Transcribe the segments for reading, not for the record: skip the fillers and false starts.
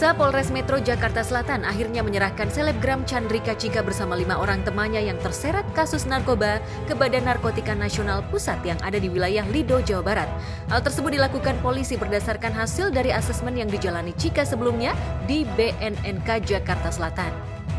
Pemirsa, Polres Metro Jakarta Selatan akhirnya menyerahkan selebgram Chandrika Cika bersama 5 orang temannya yang terseret kasus narkoba ke Badan Narkotika Nasional Pusat yang ada di wilayah Lido, Jawa Barat. Hal tersebut dilakukan polisi berdasarkan hasil dari asesmen yang dijalani Cika sebelumnya di BNNK Jakarta Selatan.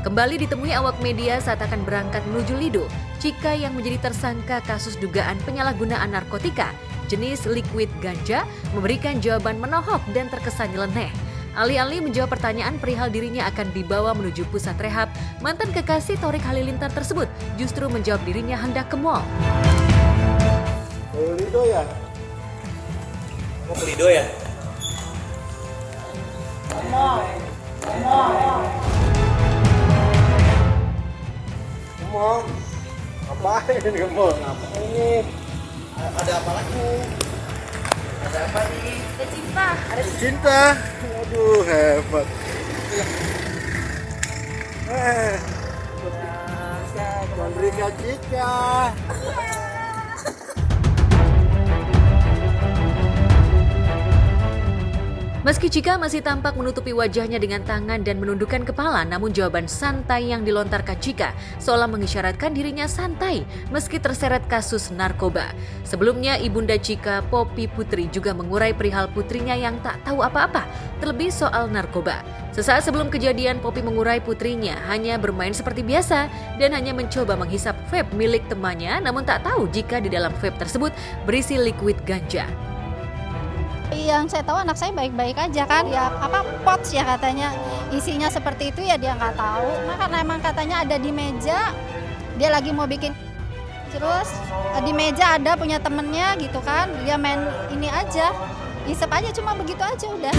Kembali ditemui awak media saat akan berangkat menuju Lido, Cika yang menjadi tersangka kasus dugaan penyalahgunaan narkotika jenis liquid ganja memberikan jawaban menohok dan terkesan nyeleneh. Alih-alih menjawab pertanyaan perihal dirinya akan dibawa menuju pusat rehab, mantan kekasih Thorik Halilintar tersebut justru menjawab dirinya hendak ke mall. Lido ya? Mau ke Lido ya? Mau? Ngapain ke mall? Ngapain ini? Ada apa lagi? Ada apa nih? Ada cinta. Cinta? Aduh, hebat. Chandrika Cika. Meski Cika masih tampak menutupi wajahnya dengan tangan dan menundukkan kepala, namun jawaban santai yang dilontarkan Cika seolah mengisyaratkan dirinya santai meski terseret kasus narkoba. Sebelumnya, ibunda Cika, Poppy Putri, juga mengurai perihal putrinya yang tak tahu apa-apa, terlebih soal narkoba. Sesaat sebelum kejadian, Poppy mengurai putrinya hanya bermain seperti biasa dan hanya mencoba menghisap vape milik temannya, namun tak tahu jika di dalam vape tersebut berisi liquid ganja. Yang saya tahu anak saya baik-baik aja kan, ya pots ya katanya isinya seperti itu ya dia nggak tahu. Nah karena emang katanya ada di meja, dia lagi mau bikin, terus di meja ada punya temennya gitu kan, dia main ini aja, isep aja cuma begitu aja udah.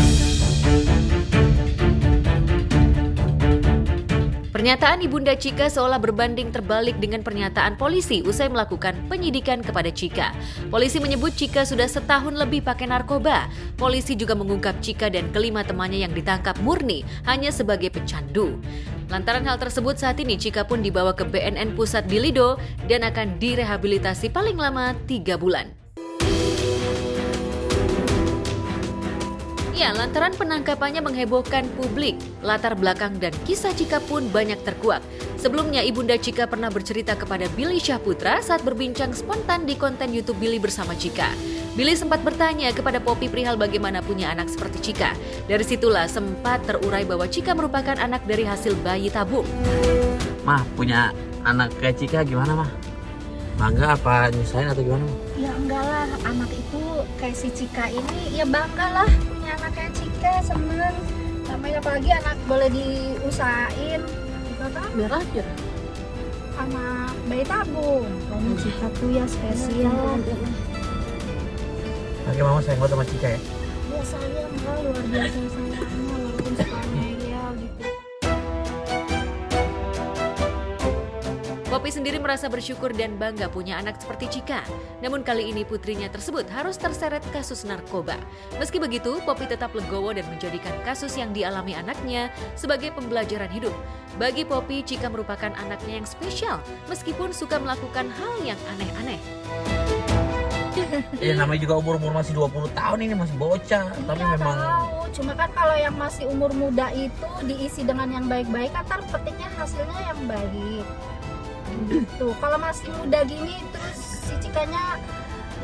Pernyataan ibunda Cika seolah berbanding terbalik dengan pernyataan polisi usai melakukan penyidikan kepada Cika. Polisi menyebut Cika sudah setahun lebih pakai narkoba. Polisi juga mengungkap Cika dan kelima temannya yang ditangkap murni hanya sebagai pecandu. Lantaran hal tersebut, saat ini Cika pun dibawa ke BNN Pusat di Lido dan akan direhabilitasi paling lama 3 bulan. Ya, lantaran penangkapannya menghebohkan publik, latar belakang dan kisah Cika pun banyak terkuak. Sebelumnya, ibunda Cika pernah bercerita kepada Billy Syahputra saat berbincang spontan di konten YouTube Billy bersama Cika. Billy sempat bertanya kepada Poppy perihal bagaimana punya anak seperti Cika. Dari situlah sempat terurai bahwa Cika merupakan anak dari hasil bayi tabung. Mah, punya anak kayak Cika gimana, Mah? Bangga apa nyusahin atau gimana, Mah? Ya enggak lah, anak itu kayak si Cika ini ya bangga lah punya anak kayak Cika, seneng. Namanya apalagi anak boleh diusahain juga kan, biar aja anak bayi tabung. Pokoknya Cika tuh ya spesial. Oke, Mama sayang banget sama Cika ya? Ya sayang lah, luar biasa sayangnya walaupun suka ngeyel gitu. Poppy sendiri merasa bersyukur dan bangga punya anak seperti Cika. Namun kali ini putrinya tersebut harus terseret kasus narkoba. Meski begitu, Poppy tetap legowo dan menjadikan kasus yang dialami anaknya sebagai pembelajaran hidup. Bagi Poppy, Cika merupakan anaknya yang spesial, meskipun suka melakukan hal yang aneh-aneh. Iya, namanya juga umur masih 20 tahun ini, masih bocah. Tapi Iya, memang tahu. Cuma kan kalau yang masih umur muda itu diisi dengan yang baik-baik, kan pentingnya hasilnya yang baik. Gitu. Kalau masih muda gini terus si Cikanya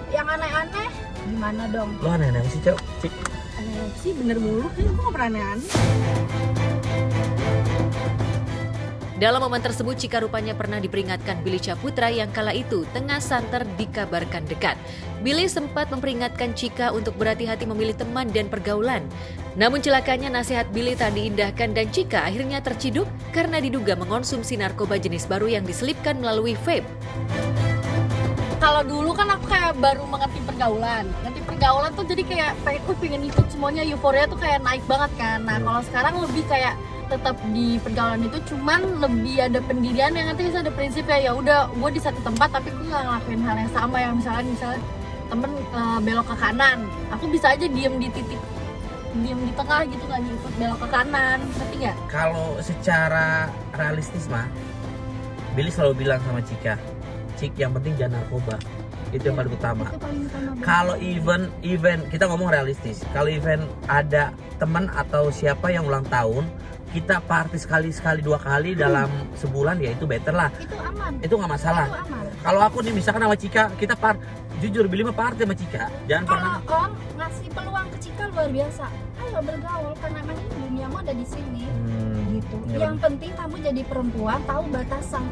yang aneh-aneh, gimana dong? lo aneh-aneh sih, Cok. Cik. Aneh sih bener mulu, gue gak pernah aneh-aneh. Dalam momen tersebut, Cika rupanya pernah diperingatkan Billy Syahputra yang kala itu tengah santer dikabarkan dekat. Billy sempat memperingatkan Cika untuk berhati-hati memilih teman dan pergaulan. Namun celakanya nasihat Billy tak diindahkan dan Cika akhirnya terciduk karena diduga mengonsumsi narkoba jenis baru yang diselipkan melalui vape. Kalau dulu kan aku kayak baru mengerti pergaulan tuh jadi kayak pengen ikut semuanya, euforia tuh kayak naik banget kan. Nah kalau sekarang lebih kayak tetap di pergaulan itu, cuman lebih ada pendirian yang nanti bisa ada prinsip ya udah gue di satu tempat tapi gue nggak ngelakuin hal yang sama, yang misalnya temen belok ke kanan, aku bisa aja diem di tengah gitu, nggak ngikut belok ke kanan, ngerti nggak? Kalau secara realistis, Mah, Billy selalu bilang sama Cika, Cik, yang penting jangan narkoba. Itu yang paling utama. Itu paling utama banget. Kalau event kita ngomong realistis. Kalau event ada teman atau siapa yang ulang tahun, kita party sekali 2 kali dalam sebulan, ya itu better lah. Itu aman. Itu nggak masalah. Itu aman. Kalau aku nih misalkan sama Cika, kita jujur Billy mah party sama Cika. Jangan pernah. Kalau Om ngasih peluang ke Cika luar biasa. Ayo bergaul karena memang ini duniamu ada di sini. Gitu. Iya, Yang penting kamu jadi perempuan tahu batasan.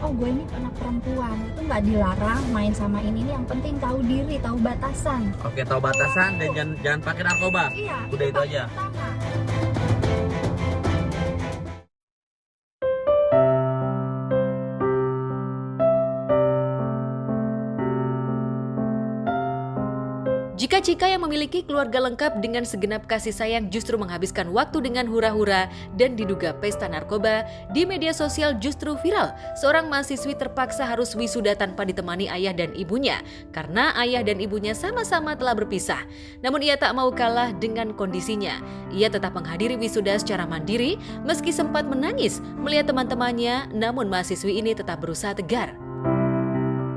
Oh gue ini anak perempuan, itu nggak dilarang main sama ini. Yang penting tahu diri, tahu batasan. Oke, tahu batasan dan jangan pakai narkoba. Iya. Udah itu paling aja. utama. Jika Cika yang memiliki keluarga lengkap dengan segenap kasih sayang justru menghabiskan waktu dengan hura-hura dan diduga pesta narkoba, di media sosial justru viral. Seorang mahasiswi terpaksa harus wisuda tanpa ditemani ayah dan ibunya karena ayah dan ibunya sama-sama telah berpisah. Namun ia tak mau kalah dengan kondisinya. Ia tetap menghadiri wisuda secara mandiri meski sempat menangis melihat teman-temannya, namun mahasiswi ini tetap berusaha tegar.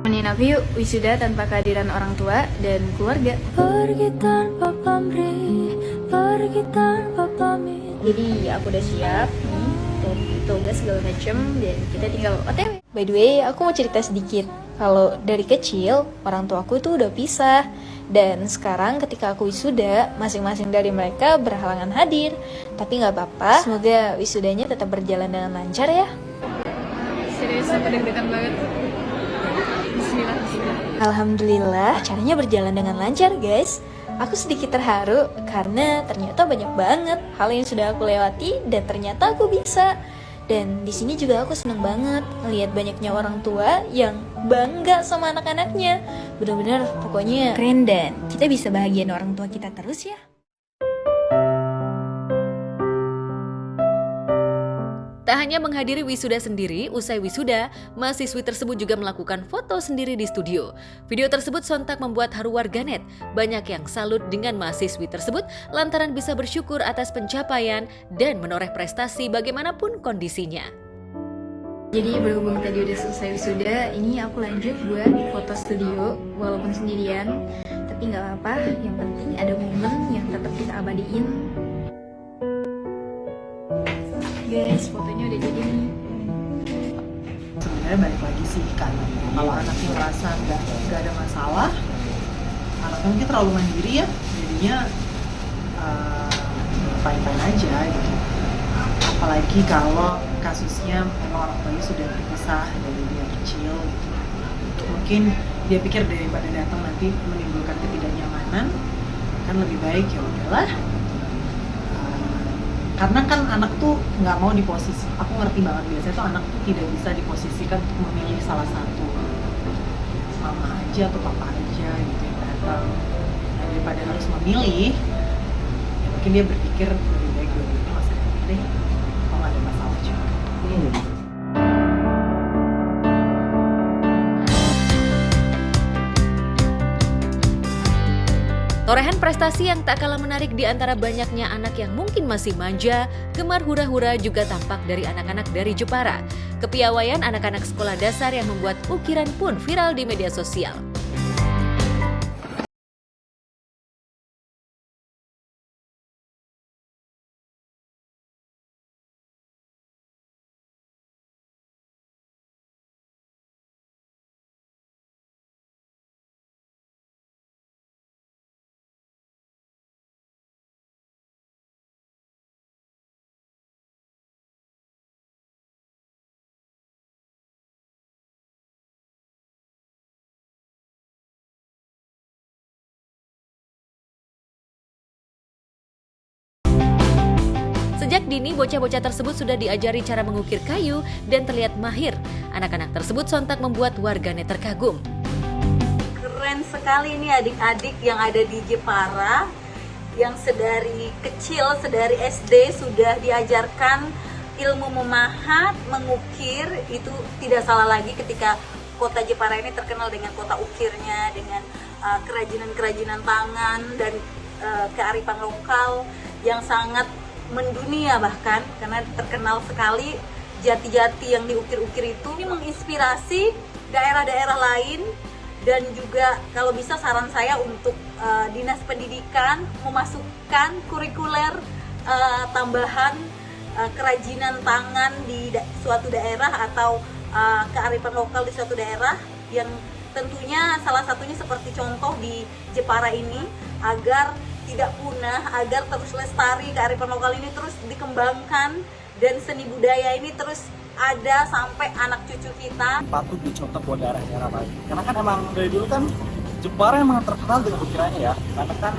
Temenin aku yuk wisuda tanpa kehadiran orang tua dan keluarga. Pergi tanpa pamrih, pergi tanpa pamit. Jadi aku udah siap nih dari tugas segala macem dan kita tinggal OTW. By the way, aku mau cerita sedikit. Kalau dari kecil orang tua aku tuh udah pisah. Dan sekarang ketika aku wisuda, masing-masing dari mereka berhalangan hadir. Tapi nggak apa-apa, semoga wisudanya tetap berjalan dengan lancar ya. Serius, aku deg-degan banget. Alhamdulillah, acaranya berjalan dengan lancar guys. Aku sedikit terharu karena ternyata banyak banget hal yang sudah aku lewati dan ternyata aku bisa. Dan di sini juga aku seneng banget ngelihat banyaknya orang tua yang bangga sama anak-anaknya. Bener-bener pokoknya keren dan kita bisa bahagiain orang tua kita terus ya. Tak hanya menghadiri wisuda sendiri, usai wisuda, mahasiswi tersebut juga melakukan foto sendiri di studio. Video tersebut sontak membuat haru warganet. Banyak yang salut dengan mahasiswi tersebut lantaran bisa bersyukur atas pencapaian dan menoreh prestasi bagaimanapun kondisinya. Jadi berhubung tadi udah selesai wisuda, ini aku lanjut buat foto studio walaupun sendirian. Tapi nggak apa-apa, yang penting ada momen yang tetap kita abadiin. Guys, fotonya udah jadi nih. Sebenarnya balik lagi sih kan, kalau anaknya merasa nggak ada masalah, anaknya mungkin terlalu mandiri ya, jadinya fine-fine aja gitu. Apalagi kalau kasusnya memang orang tuanya sudah berpisah dari dia kecil gitu. Mungkin dia pikir daripada datang nanti menimbulkan ketidaknyamanan, kan lebih baik ya udahlah. Karena kan anak tuh nggak mau diposisi, aku ngerti banget biasanya tuh anak tuh tidak bisa diposisikan untuk memilih salah satu, mama aja atau papa aja gitu yang datang. Nah, daripada harus memilih, ya mungkin dia berpikir lebih baik dua-duanya masa deh, kalau nggak ada masalah juga. Torehan prestasi yang tak kalah menarik di antara banyaknya anak yang mungkin masih manja, gemar hura-hura juga tampak dari anak-anak dari Jepara. Kepiawaian anak-anak sekolah dasar yang membuat ukiran pun viral di media sosial. Sejak dini, bocah-bocah tersebut sudah diajari cara mengukir kayu dan terlihat mahir. Anak-anak tersebut sontak membuat warganet terkagum. Keren sekali ini adik-adik yang ada di Jepara, yang sedari kecil, sedari SD sudah diajarkan ilmu memahat, mengukir. Itu tidak salah lagi ketika kota Jepara ini terkenal dengan kota ukirnya, dengan kerajinan-kerajinan tangan dan kearifan lokal yang sangat mendunia bahkan, karena terkenal sekali jati-jati yang diukir-ukir itu. Ini menginspirasi daerah-daerah lain Dan juga kalau bisa saran saya untuk Dinas Pendidikan memasukkan kurikuler tambahan kerajinan tangan di suatu daerah atau kearifan lokal di suatu daerah, yang tentunya salah satunya seperti contoh di Jepara ini, agar tidak punah, agar terus lestari, kearifan lokal ini terus dikembangkan dan seni budaya ini terus ada sampai anak cucu kita. Patut dicontoh buat daerahnya ramai, karena kan emang dari dulu kan Jepara emang terkenal dengan ukirannya ya, karena kan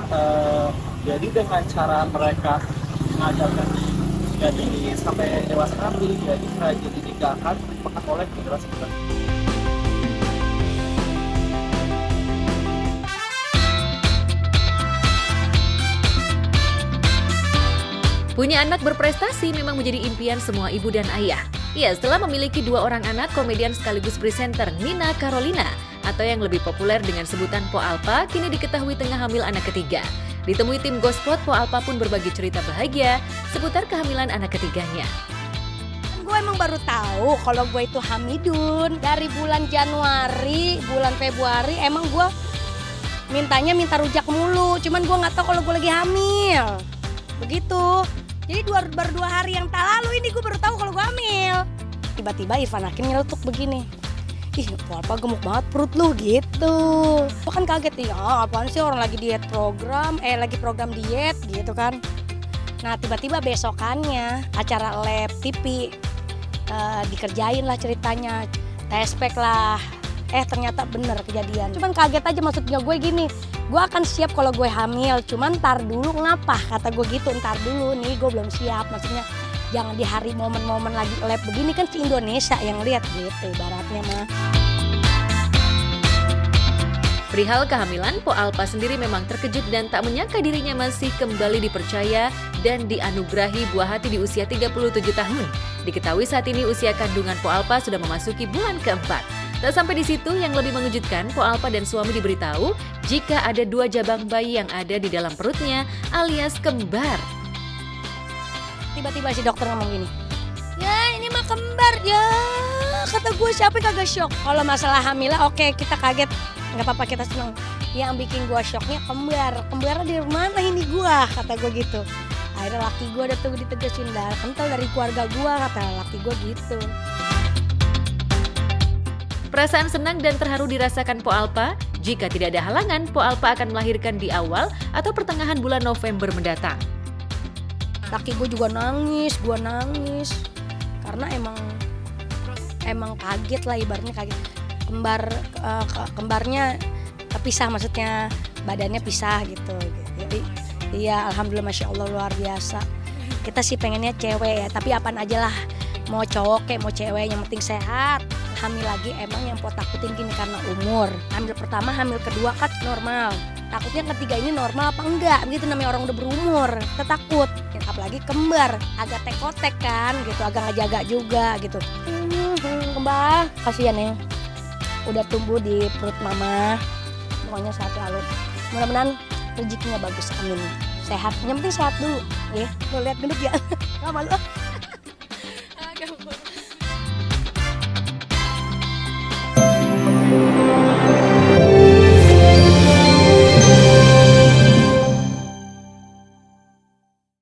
jadi dengan cara mereka mengajarkan jadi sampai dewasa nanti, jadi kerajaan ini gak akan dipekat oleh generasi kita. Punya anak berprestasi memang menjadi impian semua ibu dan ayah. Ya, setelah memiliki 2 orang anak, komedian sekaligus presenter Nina Carolina atau yang lebih populer dengan sebutan Po Alpa kini diketahui tengah hamil anak ketiga. Ditemui tim Gospot, Po Alpa pun berbagi cerita bahagia seputar kehamilan anak ketiganya. Gue emang baru tahu kalau gue itu hamidun dari bulan Januari, bulan Februari emang gue minta rujak mulu, cuman gue nggak tahu kalau gue lagi hamil, begitu. Jadi baru 2 hari yang lalu ini gue baru tahu kalau gue hamil. Tiba-tiba Irfan Hakim nyeletuk begini, ih Po Alpa gemuk banget perut lu gitu. Gue kan kaget, ya apaan sih orang lagi diet program, lagi program diet gitu kan. Nah tiba-tiba besokannya acara lab TV, dikerjain lah ceritanya, tes pack lah. Ternyata bener kejadian. Cuman kaget aja, maksudnya gue gini, gue akan siap kalau gue hamil, cuman ntar dulu ngapa, kata gue gitu, ntar dulu nih gue belum siap, maksudnya jangan di hari momen-momen lagi lab begini kan si Indonesia yang lihat gitu ibaratnya mah. Perihal kehamilan, Po Alpa sendiri memang terkejut dan tak menyangka dirinya masih kembali dipercaya dan dianugerahi buah hati di usia 37 tahun. Diketahui saat ini usia kandungan Po Alpa sudah memasuki bulan keempat. Tak sampai di situ, yang lebih mengejutkan, Po Alpa dan suami diberitahu jika ada 2 jabang bayi yang ada di dalam perutnya alias kembar. Tiba-tiba si dokter ngomong gini, ya ini mah kembar ya, kata gue siapa yang kagak shock. Kalau masalah hamilnya oke, kita kaget, nggak apa-apa, kita seneng. Yang bikin gue shocknya kembarnya dari mana ini gue, kata gue gitu. Akhirnya laki gue udah tuh ditegasin, kental dari keluarga gue, kata laki gue gitu. Perasaan senang dan terharu dirasakan Po Alpa. Jika tidak ada halangan, Po Alpa akan melahirkan di awal atau pertengahan bulan November mendatang. Laki gue juga nangis, karena emang kaget lah, ibaratnya kaget. Kembarnya pisah, maksudnya badannya pisah gitu. Jadi iya, alhamdulillah, masya Allah, luar biasa. Kita sih pengennya cewek ya, tapi apaan aja lah, mau cowok kayak mau cewek, yang penting sehat. Hamil lagi emang yang Po takutin gini karena umur. Hamil pertama, hamil kedua kan normal. Takutnya ketiga ini normal apa enggak, begitu, namanya orang udah berumur, kita takut. Apalagi kembar, agak tekotek kan gitu, agak ngejaga juga gitu. Kembar, kasihan ya, udah tumbuh di perut mama. Pokoknya sehat selalu, mudah-mudahan rezekinya bagus, amin. Sehat, yang penting sehat dulu ya. Lo lihat gendut ya, gak malu.